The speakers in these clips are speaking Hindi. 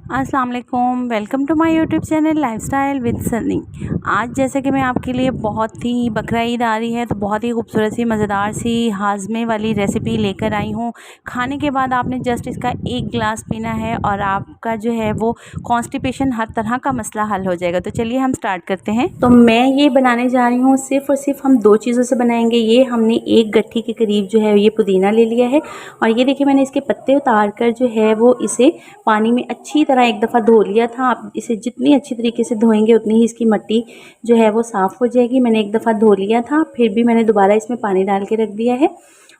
अस्सलाम वालेकुम, welcome to my YouTube channel lifestyle with Sunny. आज जैसे कि मैं आपके लिए बहुत ही बकरा ईद आ रही है तो बहुत ही खूबसूरत सी मज़ेदार सी हाजमे वाली रेसिपी लेकर आई हूँ। खाने के बाद आपने जस्ट इसका एक गिलास पीना है और आपका जो है वो कॉन्स्टिपेशन हर तरह का मसला हल हो जाएगा। तो चलिए हम स्टार्ट करते हैं। तो मैं ये बनाने जा रही हूँ सिर्फ़ और सिर्फ हम दो चीज़ों से बनाएंगे। ये हमने एक गट्ठी के करीब जो है ये पुदीना ले लिया है और ये देखिए मैंने इसके पत्ते उतार कर जो है वो इसे पानी में अच्छी तरह एक दफ़ा धो लिया था। आप इसे जितनी अच्छी तरीके से धोएंगे उतनी ही इसकी मिट्टी जो है वो साफ़ हो जाएगी। मैंने एक दफ़ा धो लिया था, फिर भी मैंने दोबारा इसमें पानी डाल के रख दिया है।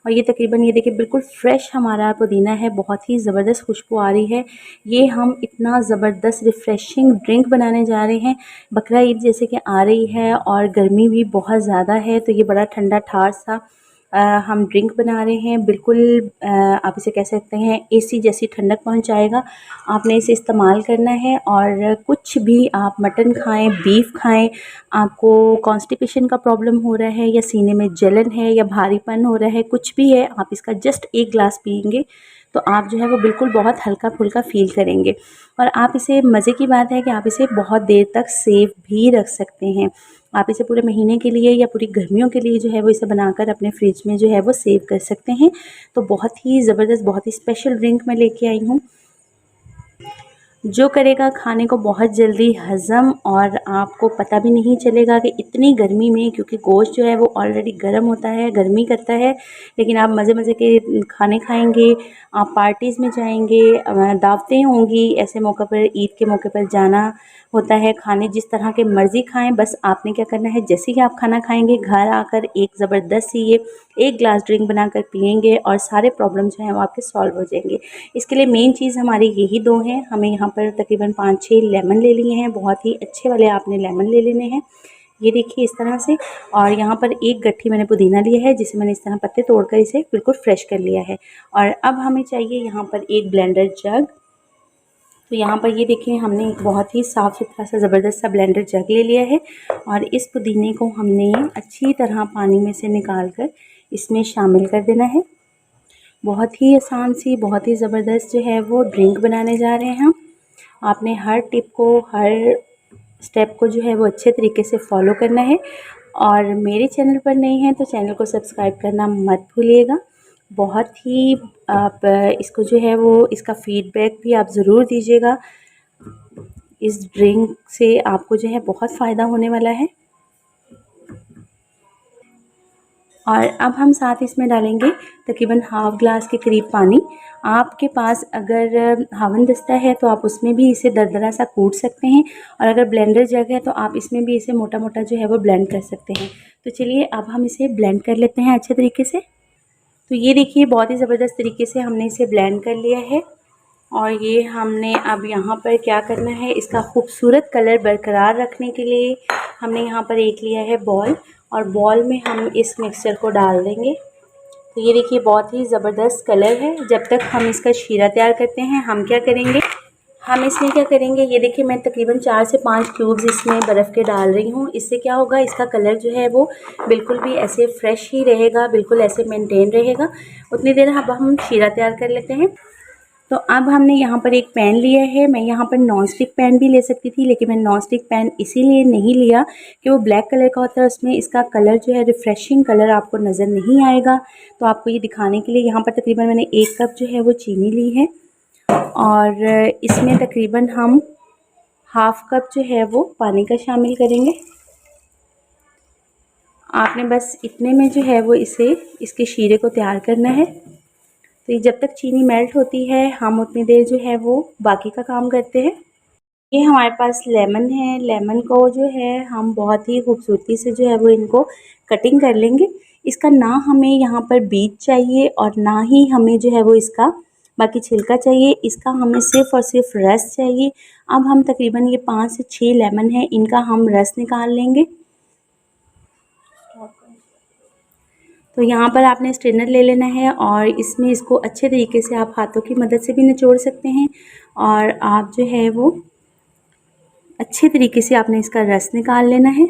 और ये तकरीबन ये देखिए बिल्कुल फ्रेश हमारा पुदीना है, बहुत ही ज़बरदस्त खुशबू आ रही है। ये हम इतना ज़बरदस्त रिफ़्रेशिंग ड्रिंक बनाने जा रहे हैं। बकरा ईद जैसे कि आ रही है और गर्मी भी बहुत ज़्यादा है, तो ये बड़ा ठंडा ठार सा हम ड्रिंक बना रहे हैं। बिल्कुल आप इसे कह सकते हैं एसी जैसी ठंडक पहुंचाएगा। आपने इसे इस्तेमाल करना है और कुछ भी आप मटन खाएं, बीफ खाएं, आपको कॉन्स्टिपेशन का प्रॉब्लम हो रहा है या सीने में जलन है या भारीपन हो रहा है, कुछ भी है, आप इसका जस्ट एक गिलास पिएंगे तो आप जो है वो बिल्कुल बहुत हल्का फुल्का फ़ील करेंगे। और आप इसे, मज़े की बात है कि आप इसे बहुत देर तक सेव भी रख सकते हैं। आप इसे पूरे महीने के लिए या पूरी गर्मियों के लिए जो है वो इसे बनाकर अपने फ्रिज में जो है वो सेव कर सकते हैं। तो बहुत ही ज़बरदस्त, बहुत ही स्पेशल ड्रिंक मैं लेके आई हूँ जो करेगा खाने को बहुत जल्दी हज़म और आपको पता भी नहीं चलेगा कि इतनी गर्मी में, क्योंकि गोश्त जो है वो ऑलरेडी गर्म होता है, गर्मी करता है, लेकिन आप मज़े मज़े के खाने खाएंगे, आप पार्टीज़ में जाएंगे, दावतें होंगी, ऐसे मौक़े पर, ईद के मौके पर जाना होता है। खाने जिस तरह के मर्ज़ी खाएं, बस आपने क्या करना है, जैसे ही आप खाना खाएंगे घर आकर एक ज़बरदस्त सी ये एक गिलास ड्रिंक बनाकर पिएंगे और सारे प्रॉब्लम जो हैं वो आपके सॉल्व हो जाएंगे। इसके लिए मेन चीज़ हमारी यही दो हैं। हमें यहाँ पर तकरीबन 5-6 लेमन ले लिए हैं, बहुत ही अच्छे वाले आपने लेमन ले लेने हैं, ये देखिए इस तरह से। और यहाँ पर एक गट्ठी मैंने पुदीना लिया है जिसे मैंने इस तरह पत्ते तोड़कर इसे बिल्कुल फ्रेश कर लिया है। और अब हमें चाहिए यहाँ पर एक ब्लेंडर जग। तो यहाँ पर ये देखिए हमने एक बहुत ही साफ़ सुथरा सा ज़बरदस्त सा ब्लेंडर जग ले लिया है और इस पुदीने को हमने अच्छी तरह पानी में से निकाल कर इसमें शामिल कर देना है। बहुत ही आसान सी, बहुत ही ज़बरदस्त जो है वो ड्रिंक बनाने जा रहे हैं हम। आपने हर टिप को, हर स्टेप को जो है वो अच्छे तरीके से फॉलो करना है। और मेरे चैनल पर नए हैं तो चैनल को सब्सक्राइब करना मत भूलिएगा। बहुत ही आप इसको जो है वो इसका फ़ीडबैक भी आप ज़रूर दीजिएगा। इस ड्रिंक से आपको जो है बहुत फ़ायदा होने वाला है। और अब हम साथ इसमें डालेंगे तकरीबन हाफ़ ग्लास के करीब पानी। आपके पास अगर हावन दस्ता है तो आप उसमें भी इसे दरदरा सा कूट सकते हैं और अगर ब्लेंडर जग है तो आप इसमें भी इसे मोटा मोटा जो है वो ब्लेंड कर सकते हैं। तो चलिए अब हम इसे ब्लेंड कर लेते हैं अच्छे तरीके से। तो ये देखिए बहुत ही ज़बरदस्त तरीके से हमने इसे ब्लेंड कर लिया है। और ये हमने अब यहाँ पर क्या करना है, इसका खूबसूरत कलर बरकरार रखने के लिए हमने यहाँ पर एक लिया है बॉल और बॉल में हम इस मिक्सचर को डाल देंगे। तो ये देखिए बहुत ही ज़बरदस्त कलर है। जब तक हम इसका शीरा तैयार करते हैं हम क्या करेंगे, हम इसमें क्या करेंगे, ये देखिए मैं तकरीबन 4 से 5 क्यूब्स इसमें बर्फ़ के डाल रही हूँ। इससे क्या होगा, इसका कलर जो है वो बिल्कुल भी ऐसे फ्रेश ही रहेगा, बिल्कुल ऐसे मेंटेन रहेगा। उतनी देर अब हम शीरा तैयार कर लेते हैं। तो अब हमने यहाँ पर एक पैन लिया है। मैं यहाँ पर नॉन स्टिक पैन भी ले सकती थी, लेकिन मैंने नॉन स्टिक पैन इसीलिए नहीं लिया कि वो ब्लैक कलर का होता है, उसमें इसका कलर जो है रिफ़्रेशिंग कलर आपको नज़र नहीं आएगा। तो आपको ये दिखाने के लिए यहाँ पर तकरीबन मैंने 1 कप जो है वो चीनी ली है और इसमें तकरीबन हम हाफ़ कप जो है वो पानी का शामिल करेंगे। आपने बस इतने में जो है वो इसके शीरे को तैयार करना है। तो ये जब तक चीनी मेल्ट होती है हम उतनी देर जो है वो बाकी का काम करते हैं। ये हमारे पास लेमन है, लेमन को जो है हम बहुत ही खूबसूरती से जो है वो इनको कटिंग कर लेंगे। इसका ना हमें यहाँ पर बीज चाहिए और ना ही हमें जो है वो इसका बाकी छिलका चाहिए, इसका हमें सिर्फ़ और सिर्फ रस चाहिए। अब हम तकरीबन ये 5 से 6 लेमन है, इनका हम रस निकाल लेंगे। तो यहाँ पर आपने स्ट्रेनर ले लेना है और इसमें इसको अच्छे तरीके से आप हाथों की मदद से भी निचोड़ सकते हैं और आप जो है वो अच्छे तरीके से आपने इसका रस निकाल लेना है।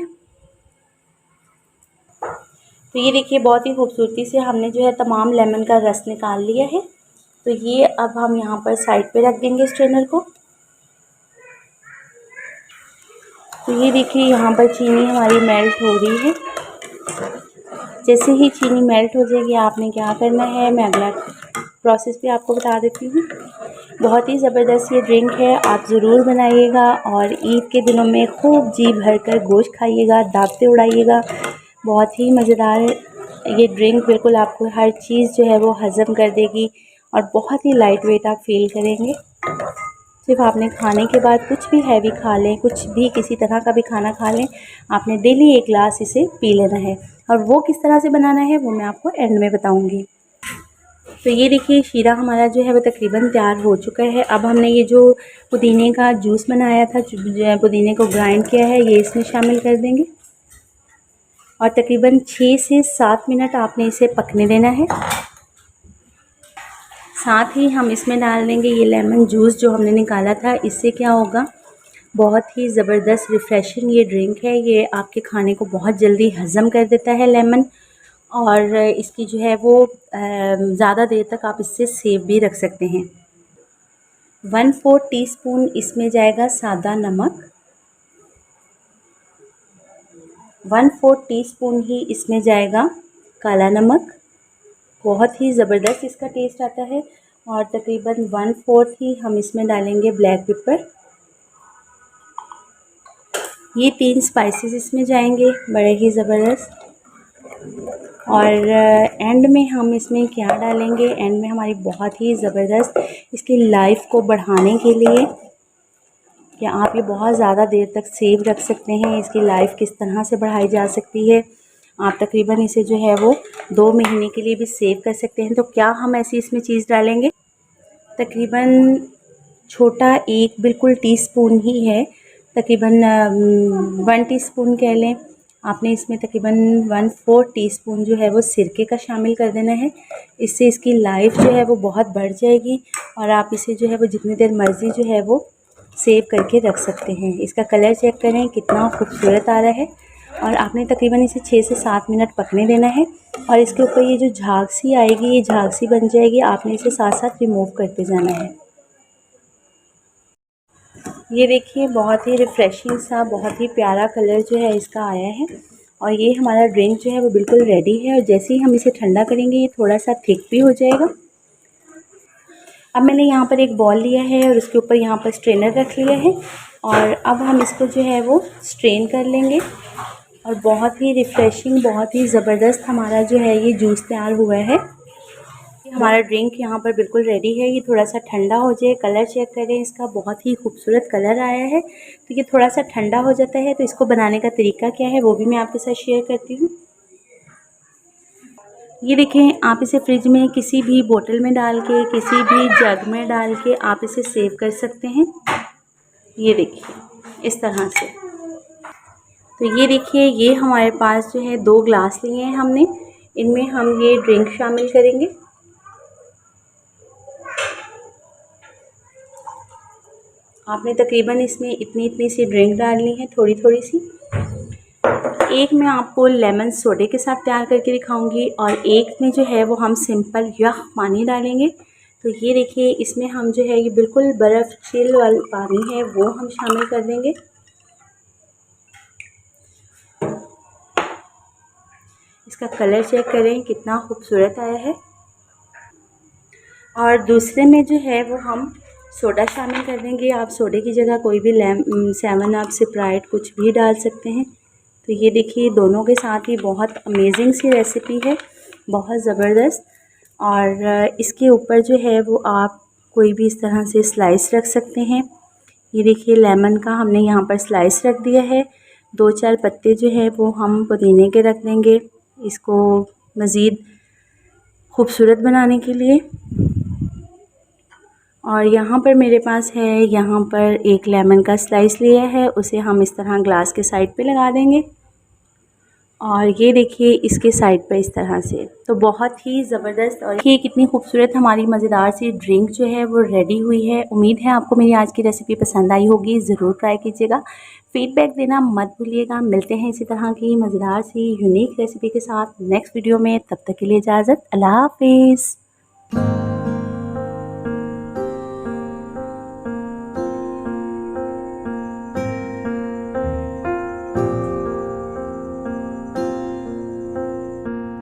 तो ये देखिए बहुत ही खूबसूरती से हमने जो है तमाम लेमन का रस निकाल लिया है। तो ये अब हम यहाँ पर साइड पे रख देंगे स्ट्रेनर को। तो ये देखिए यहाँ पर चीनी हमारी मेल्ट हो रही है। जैसे ही चीनी मेल्ट हो जाएगी आपने क्या करना है, मैं अगला प्रोसेस भी आपको बता देती हूँ। बहुत ही ज़बरदस्त ये ड्रिंक है, आप ज़रूर बनाइएगा और ईद के दिनों में खूब जी भर कर गोश्त खाइएगा, दावतें उड़ाइएगा। बहुत ही मज़ेदार ये ड्रिंक, बिल्कुल आपको हर चीज़ जो है वो हज़म कर देगी और बहुत ही लाइट वेट आप फील करेंगे। सिर्फ आपने खाने के बाद कुछ भी हैवी खा लें, कुछ भी किसी तरह का भी खाना खा लें, आपने डेली एक गिलास इसे पी लेना है। और वो किस तरह से बनाना है वो मैं आपको एंड में बताऊंगी। तो ये देखिए शीरा हमारा जो है वो तकरीबन तैयार हो चुका है। अब हमने ये जो पुदीने का जूस बनाया था, पुदीने को ग्राइंड किया है, ये इसमें शामिल कर देंगे और तकरीबन 6 से 7 मिनट आपने इसे पकने देना है। साथ ही हम इसमें डाल देंगे ये लेमन जूस जो हमने निकाला था। इससे क्या होगा, बहुत ही ज़बरदस्त रिफ़्रेशिंग ये ड्रिंक है। ये आपके खाने को बहुत जल्दी हज़म कर देता है लेमन, और इसकी जो है वो ज़्यादा देर तक आप इससे सेव भी रख सकते हैं। 1/4 टीस्पून इसमें जाएगा सादा नमक, 1/4 टीस्पून ही इसमें जाएगा काला नमक। बहुत ही ज़बरदस्त इसका टेस्ट आता है। और तकरीबन 1/4 ही हम इसमें डालेंगे ब्लैक पेपर। ये 3 स्पाइसेस इसमें जाएंगे, बड़े ही ज़बरदस्त। और एंड में हम इसमें क्या डालेंगे, एंड में हमारी बहुत ही ज़बरदस्त इसकी लाइफ को बढ़ाने के लिए कि आप ये बहुत ज़्यादा देर तक सेव रख सकते हैं। इसकी लाइफ किस तरह से बढ़ाई जा सकती है, आप तकरीबन इसे जो है वो 2 महीने के लिए भी सेव कर सकते हैं। तो क्या हम ऐसी इसमें चीज़ डालेंगे, तकरीबन छोटा एक बिल्कुल टीस्पून ही है, तकरीबन 1 टीस्पून कह लें। आपने इसमें तकरीबन 1/4 टीस्पून जो है वो सिरके का शामिल कर देना है। इससे इसकी लाइफ जो है वो बहुत बढ़ जाएगी और आप इसे जो है वो जितनी देर मर्ज़ी जो है वो सेव करके रख सकते हैं। इसका कलर चेक करें कितना खूबसूरत आ रहा है। और आपने तकरीबन इसे 6 से 7 मिनट पकने देना है। और इसके ऊपर ये जो झाग सी आएगी, ये झाग सी बन जाएगी, आपने इसे साथ साथ रिमूव करते जाना है। ये देखिए बहुत ही रिफ़्रेशिंग सा, बहुत ही प्यारा कलर जो है इसका आया है। और ये हमारा ड्रिंक जो है वो बिल्कुल रेडी है। और जैसे ही हम इसे ठंडा करेंगे ये थोड़ा सा थिक भी हो जाएगा। अब मैंने यहाँ पर एक बॉल लिया है और उसके ऊपर यहाँ पर स्ट्रेनर रख लिया है और अब हम इसको जो है वो स्ट्रेन कर लेंगे। और बहुत ही रिफ़्रेशिंग, बहुत ही ज़बरदस्त हमारा जो है ये जूस तैयार हुआ है। हमारा ड्रिंक यहाँ पर बिल्कुल रेडी है। ये थोड़ा सा ठंडा हो जाए, कलर चेक करें इसका, बहुत ही खूबसूरत कलर आया है। तो ये थोड़ा सा ठंडा हो जाता है तो इसको बनाने का तरीका क्या है वो भी मैं आपके साथ शेयर करती हूँ। ये देखें, आप इसे फ्रिज में किसी भी बोतल में डाल के, किसी भी जग में डाल के आप इसे सेव कर सकते हैं। ये देखिए इस तरह से। तो ये देखिए, ये हमारे पास जो है 2 ग्लास लिए हैं हमने, इनमें हम ये ड्रिंक शामिल करेंगे। आपने तकरीबन इसमें इतनी इतनी सी ड्रिंक डालनी है, थोड़ी थोड़ी सी। एक मैं आपको लेमन सोडे के साथ तैयार करके दिखाऊंगी और एक में जो है वो हम सिंपल यख पानी डालेंगे। तो ये देखिए, इसमें हम जो है ये बिल्कुल बर्फ़ चिल वाला पानी है वो हम शामिल कर देंगे। इसका कलर चेक करें कितना खूबसूरत आया है। और दूसरे में जो है वो हम सोडा शामिल कर देंगे। आप सोडे की जगह कोई भी 7 अप, स्प्राइट कुछ भी डाल सकते हैं। तो ये देखिए, दोनों के साथ ही बहुत अमेजिंग सी रेसिपी है, बहुत ज़बरदस्त। और इसके ऊपर जो है वो आप कोई भी इस तरह से स्लाइस रख सकते हैं। ये देखिए, लेमन का हमने यहाँ पर स्लाइस रख दिया है। 2-4 पत्ते जो है वो हम पुदीने के रख देंगे, इसको मज़ीद खूबसूरत बनाने के लिए। और यहाँ पर मेरे पास है, यहाँ पर एक लेमन का स्लाइस लिया है, उसे हम इस तरह ग्लास के साइड पे लगा देंगे। और ये देखिए इसके साइड पे इस तरह से। तो बहुत ही ज़बरदस्त और ये कितनी खूबसूरत हमारी मज़ेदार सी ड्रिंक जो है वो रेडी हुई है। उम्मीद है आपको मेरी आज की रेसिपी पसंद आई होगी, ज़रूर ट्राई कीजिएगा। फ़ीडबैक देना मत भूलिएगा। मिलते हैं इसी तरह की मज़ेदार सी यूनिक रेसिपी के साथ नेक्स्ट वीडियो में। तब तक के लिए इजाज़त, अल्लाह हाफिज़।